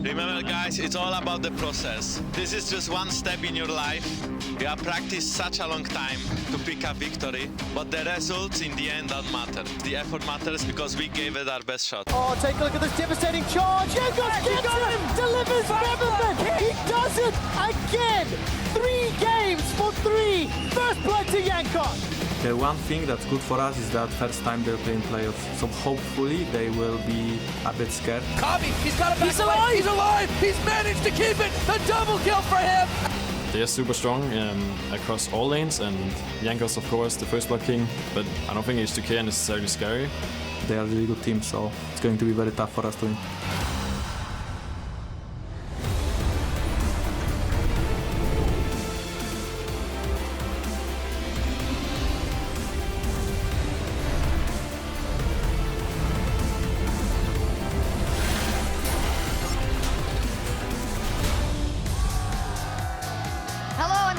Remember guys, it's all about the process. This is just one step in your life. You have practiced such a long time to pick a victory, but the results in the end don't matter. The effort matters because we gave it our best shot. Oh, take a look at this devastating charge. Jankos gets him, delivers Neverman. He does it again. 3 games for 3. First blood to Jankos. The one thing that's good for us is that first time they're playing playoffs, so hopefully they will be a bit scared. Kami, he's got it back. He's alive! He's alive! He's managed to keep it! The double kill for him! They are super strong across all lanes, and Jankos, of course, the first blood king, but I don't think H2k are necessarily scary. They are a really good team, so it's going to be very tough for us to win.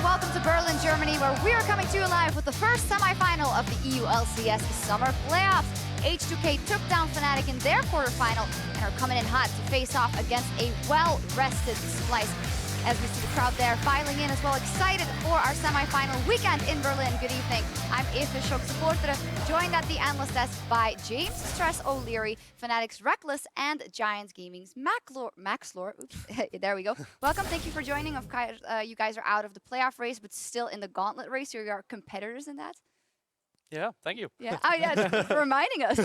Welcome to Berlin, Germany, where we are coming to you live with the first semi-final of the EU LCS Summer Playoffs. H2k took down Fnatic in their quarterfinal and are coming in hot to face off against a well-rested Splyce. As we see the crowd there filing in as well, excited for our semi-final weekend in Berlin. Good evening. I'm EpicSkillshot supporter, joined at the analyst desk by James Stress O'Leary, Fnatic's Reckless, and Giants Gaming's Maxlor. Oops, there we go. Welcome, thank you for joining. You guys are out of the playoff race, but still in the gauntlet race. You are competitors in that. Yeah, thank you. Yeah, oh yeah, for reminding us.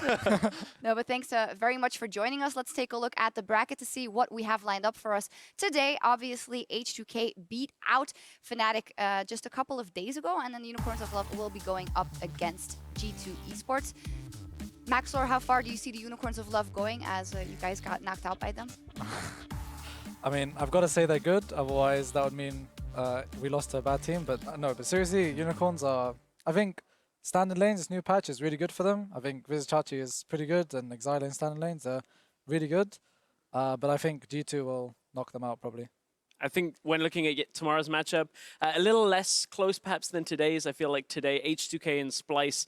No, but thanks very much for joining us. Let's take a look at the bracket to see what we have lined up for us today. Obviously, H2k beat out Fnatic just a couple of days ago, and then the Unicorns of Love will be going up against G2 Esports. Maxlor, how far do you see the Unicorns of Love going as you guys got knocked out by them? I mean, I've got to say they're good, otherwise that would mean we lost to a bad team, but no, but seriously, Unicorns are, I think, standard lanes, this new patch is really good for them. I think Vizichachi is pretty good, and Exile in standard lanes are really good. But I think G2 will knock them out probably. I think when looking at tomorrow's matchup, a little less close perhaps than today's. I feel like today H2k and Splyce,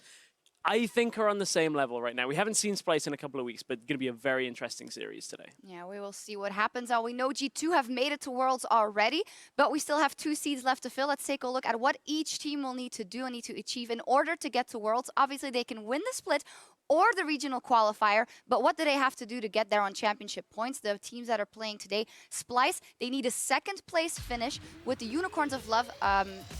I think, are on the same level right now. We haven't seen Splyce in a couple of weeks, but it's going to be a very interesting series today. Yeah, we will see what happens. We know G2 have made it to Worlds already, but we still have 2 seeds left to fill. Let's take a look at what each team will need to do and need to achieve in order to get to Worlds. Obviously, they can win the split or the regional qualifier, but what do they have to do to get there on championship points? The teams that are playing today, Splyce, they need a 2nd place finish, with the Unicorns of Love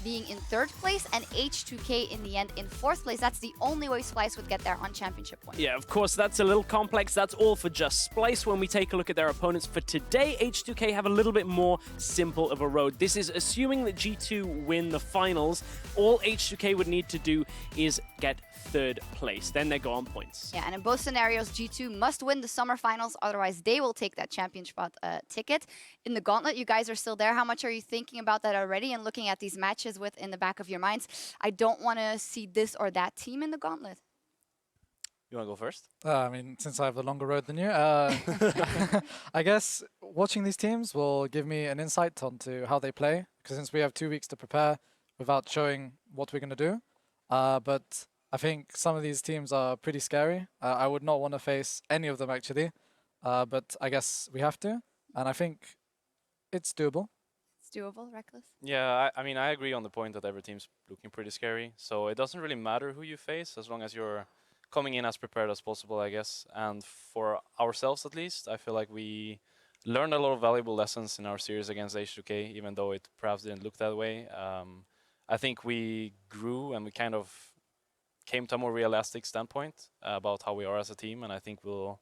being in 3rd place and H2k in the end in 4th place. That's the only way Splyce would get there on championship points. Yeah, of course, that's a little complex. That's all for just Splyce. When we take a look at their opponents for today, H2k have a little bit more simple of a road. This is assuming that G2 win the finals. All H2k would need to do is get 3rd place. Then they go on points. Yeah, and in both scenarios, G2 must win the summer finals, otherwise they will take that champion spot ticket. In the gauntlet, you guys are still there. How much are you thinking about that already and looking at these matches with in the back of your minds? I don't want to see this or that team in the gauntlet. You want to go first? I mean, since I have the longer road than you, I guess watching these teams will give me an insight onto how they play, because since we have 2 weeks to prepare without showing what we're going to do. But I think some of these teams are pretty scary. I would not want to face any of them actually, but I guess we have to, and I think it's doable. It's doable, Reckless? Yeah, I mean, I agree on the point that every team's looking pretty scary, so it doesn't really matter who you face as long as you're coming in as prepared as possible, I guess. And for ourselves at least, I feel like we learned a lot of valuable lessons in our series against H2k, even though it perhaps didn't look that way. I think we grew and we kind of came to a more realistic standpoint about how we are as a team, and I think we'll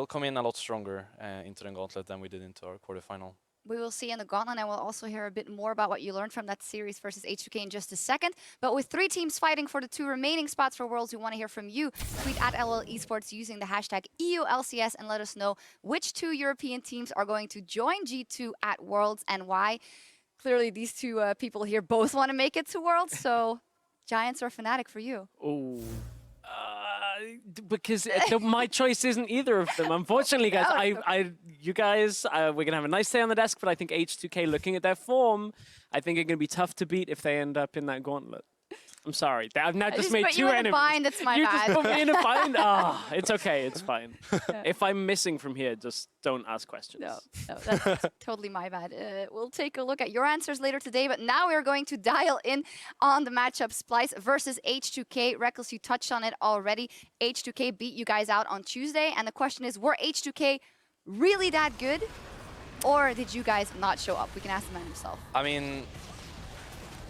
come in a lot stronger into the gauntlet than we did into our quarterfinal. We will see in the gauntlet, and we'll also hear a bit more about what you learned from that series versus H2k in just a second. But with 3 teams fighting for the 2 remaining spots for Worlds, we want to hear from you. Tweet at LL Esports using the hashtag EULCS and let us know which 2 European teams are going to join G2 at Worlds and why. Clearly, these 2 people here both want to make it to Worlds, so Giants or Fnatic for you? Oh, because my choice isn't either of them. Unfortunately, guys, you guys, we're going to have a nice day on the desk, but I think H2k, looking at their form, I think are going to be tough to beat if they end up in that gauntlet. I'm sorry. I've now I just made put you two in a enemies. bind, it's my You bad. just put me in a bind? Ah, it's okay, it's fine. If I'm missing from here, just don't ask questions. No, that's totally my bad. We'll take a look at your answers later today, but now we're going to dial in on the matchup Splyce versus H2k. Reckless, you touched on it already. H2k beat you guys out on Tuesday, and the question is, were H2k really that good, or did you guys not show up? We can ask the man himself. I mean,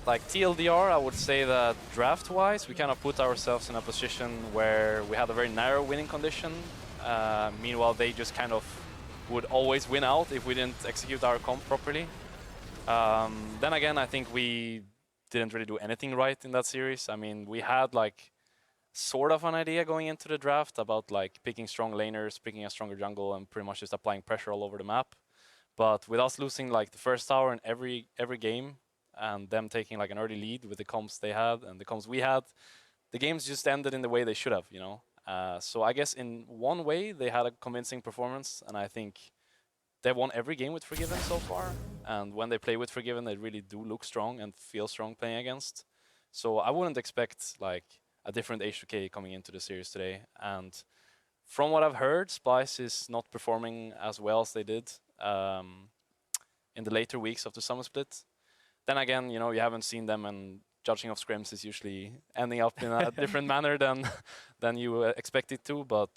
like TLDR, I would say that draft-wise, we kind of put ourselves in a position where we had a very narrow winning condition. Meanwhile, they just kind of would always win out if we didn't execute our comp properly. Then again, I think we didn't really do anything right in that series. I mean, we had like sort of an idea going into the draft about like picking strong laners, picking a stronger jungle, and pretty much just applying pressure all over the map. But with us losing like the first tower in every game, and them taking like an early lead with the comps they had and the comps we had, the games just ended in the way they should have, you know. So I guess in one way they had a convincing performance, and I think they've won every game with Forgiven so far. And when they play with Forgiven, they really do look strong and feel strong playing against. So I wouldn't expect like a different H2k coming into the series today. And from what I've heard, Splyce is not performing as well as they did in the later weeks of the summer split. Then again, you know, you haven't seen them, and judging of scrims is usually ending up in a different manner than you expect it to. But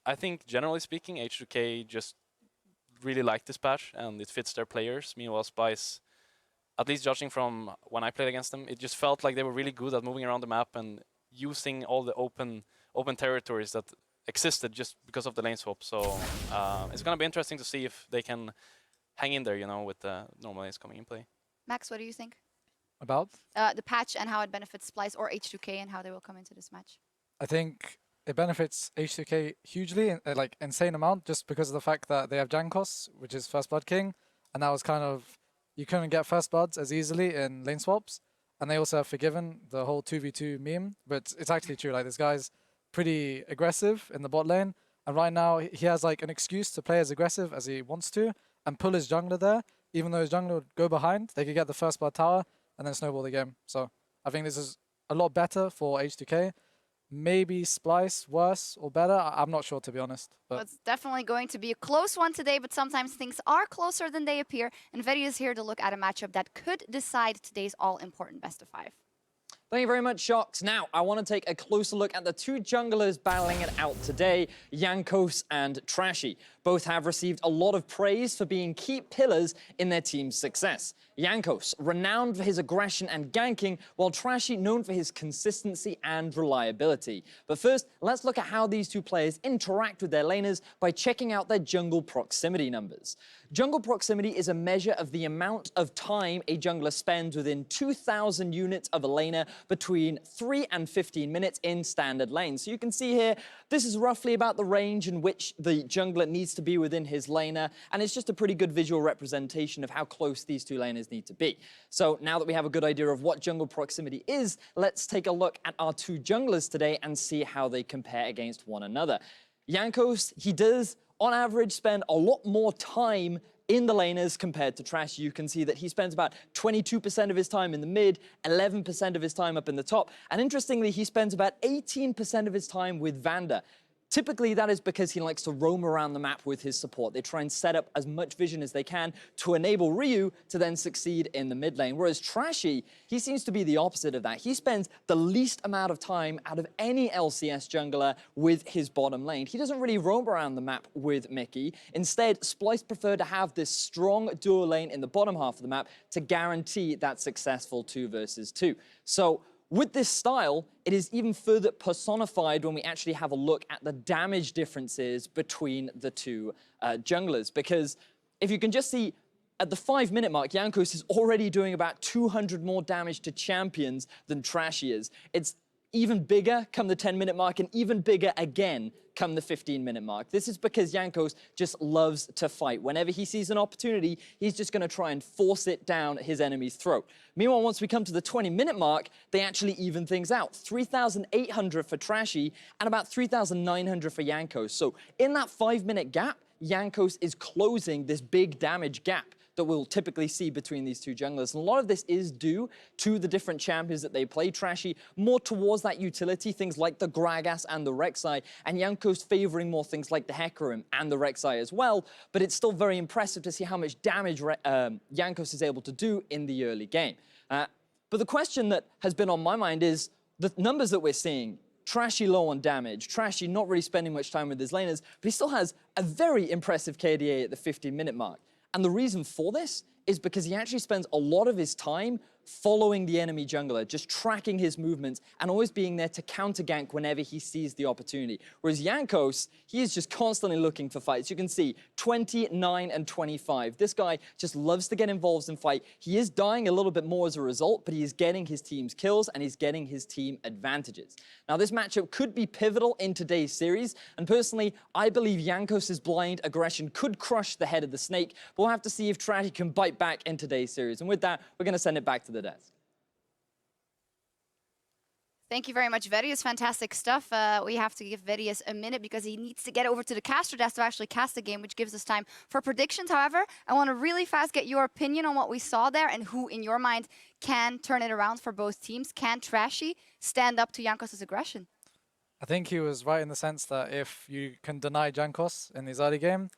I think, generally speaking, H2k just really like this patch, and it fits their players. Meanwhile, Splyce, at least judging from when I played against them, it just felt like they were really good at moving around the map and using all the open territories that existed just because of the lane swap. So it's going to be interesting to see if they can hang in there, you know, with the normal lanes coming in play. Max, what do you think? About? The patch and how it benefits Splyce or H2k and how they will come into this match. I think it benefits H2k hugely, like insane amount, just because of the fact that they have Jankos, which is First Blood King, and that was kind of, you couldn't get First Bloods as easily in lane swaps. And they also have Forgiven, the whole 2v2 meme, but it's actually true. Like, this guy's pretty aggressive in the bot lane, and right now he has like an excuse to play as aggressive as he wants to and pull his jungler there. Even though his jungler would go behind, they could get the First Blood tower and then snowball the game. So I think this is a lot better for H2k. Maybe Splyce worse or better. I'm not sure, to be honest. But Well, it's definitely going to be a close one today, but sometimes things are closer than they appear. And Vedi is here to look at a matchup that could decide today's all-important best of 5. Thank you very much, Shox. Now, I want to take a closer look at the two junglers battling it out today, Jankos and Trashy. Both have received a lot of praise for being key pillars in their team's success. Jankos, renowned for his aggression and ganking, while Trashy known for his consistency and reliability. But first, let's look at how these two players interact with their laners by checking out their jungle proximity numbers. Jungle proximity is a measure of the amount of time a jungler spends within 2,000 units of a laner between 3 and 15 minutes in standard lanes. So you can see here, this is roughly about the range in which the jungler needs to be within his laner, and it's just a pretty good visual representation of how close these two laners need to be. So now that we have a good idea of what jungle proximity is, let's take a look at our two junglers today and see how they compare against one another. Jankos, he does on average spend a lot more time in the laners compared to Trash. You can see that he spends about 22% of his time in the mid, 11% of his time up in the top, and interestingly, he spends about 18% of his time with Vander. Typically, that is because he likes to roam around the map with his support. They try and set up as much vision as they can to enable Ryu to then succeed in the mid lane. Whereas Trashy, he seems to be the opposite of that. He spends the least amount of time out of any LCS jungler with his bottom lane. He doesn't really roam around the map with Mickey. Instead, Splyce prefer to have this strong duo lane in the bottom half of the map to guarantee that successful 2 versus 2. So, with this style, it is even further personified when we actually have a look at the damage differences between the two junglers. Because if you can just see, at the 5-minute mark, Jankos is already doing about 200 more damage to champions than Trashy is. It's even bigger come the 10-minute mark, and even bigger again come the 15-minute mark. This is because Jankos just loves to fight. Whenever he sees an opportunity, he's just going to try and force it down his enemy's throat. Meanwhile, once we come to the 20-minute mark, they actually even things out. 3,800 for Trashy and about 3,900 for Jankos. So in that 5-minute gap, Jankos is closing this big damage gap. that we'll typically see between these two junglers. And a lot of this is due to the different champions that they play. Trashy more towards that utility, things like the Gragas and the Rek'Sai, and Jankos favoring more things like the Hecarim and the Rek'Sai as well. But it's still very impressive to see how much damage Jankos is able to do in the early game. But the question that has been on my mind is the numbers that we're seeing. Trashy low on damage, Trashy not really spending much time with his laners, but he still has a very impressive KDA at the 15-minute mark. And the reason for this is because he actually spends a lot of his time following the enemy jungler, just tracking his movements and always being there to counter gank whenever he sees the opportunity. Whereas Jankos, he is just constantly looking for fights. You can see 29 and 25. This guy just loves to get involved in fight. He is dying a little bit more as a result, but he is getting his team's kills and he's getting his team advantages. Now, this matchup could be pivotal in today's series, and personally, I believe Jankos' blind aggression could crush the head of the snake, but we'll have to see if Trashy can bite back in today's series. And with that, we're going to send it back to the desk. Thank you very much, Vedius. Fantastic stuff. We have to give Vedius a minute because he needs to get over to the caster desk to actually cast the game, which gives us time for predictions. However, I want to really fast get your opinion on what we saw there and who, in your mind, can turn it around for both teams. Can Trashy stand up to Jankos' aggression? I think he was right in the sense that if you can deny Jankos in his early game,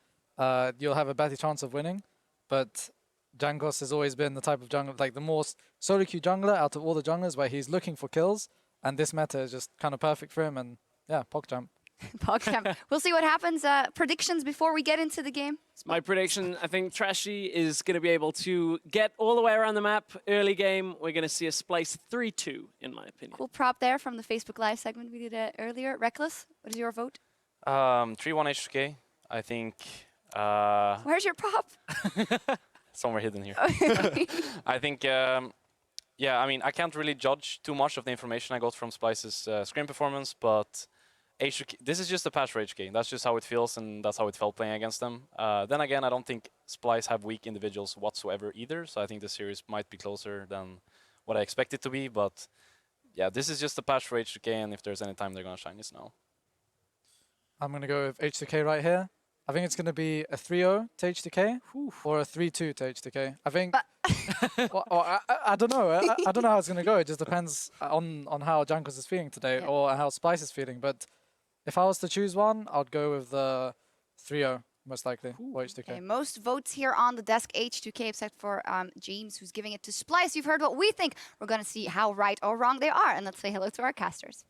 you'll have a better chance of winning. But Jankos has always been the type of jungler, like the most solo queue jungler out of all the junglers, where he's looking for kills, and this meta is just kind of perfect for him, and yeah, PogChamp. PogChamp. We'll see what happens. Predictions before we get into the game? My prediction, I think Trashy is going to be able to get all the way around the map. Early game, we're going to see a Splyce 3-2, in my opinion. Cool prop there from the Facebook Live segment we did earlier. Reckless, what is your vote? 3-1 H2k. I think... Where's your prop? Somewhere hidden here. I think, yeah, I mean, I can't really judge too much of the information I got from Splyce's screen performance, but H2k, this is just a patch for H2k. That's just how it feels, and that's how it felt playing against them. Then again, I don't think Splyce have weak individuals whatsoever either, so I think the series might be closer than what I expect it to be, but yeah, this is just a patch for H2k, and if there's any time they're going to shine, it's now. I'm going to go with H2k right here. I think it's going to be a 3-0 to H2k or a 3-2 to H2k. I think, I don't know. I don't know how it's going to go. It just depends on how Jankos is feeling today or how Splyce is feeling. But if I was to choose one, I'd go with the 3-0, most likely, for H2k. Okay, most votes here on the desk, H2k, except for James, who's giving it to Splyce. You've heard what we think. We're going to see how right or wrong they are. And let's say hello to our casters.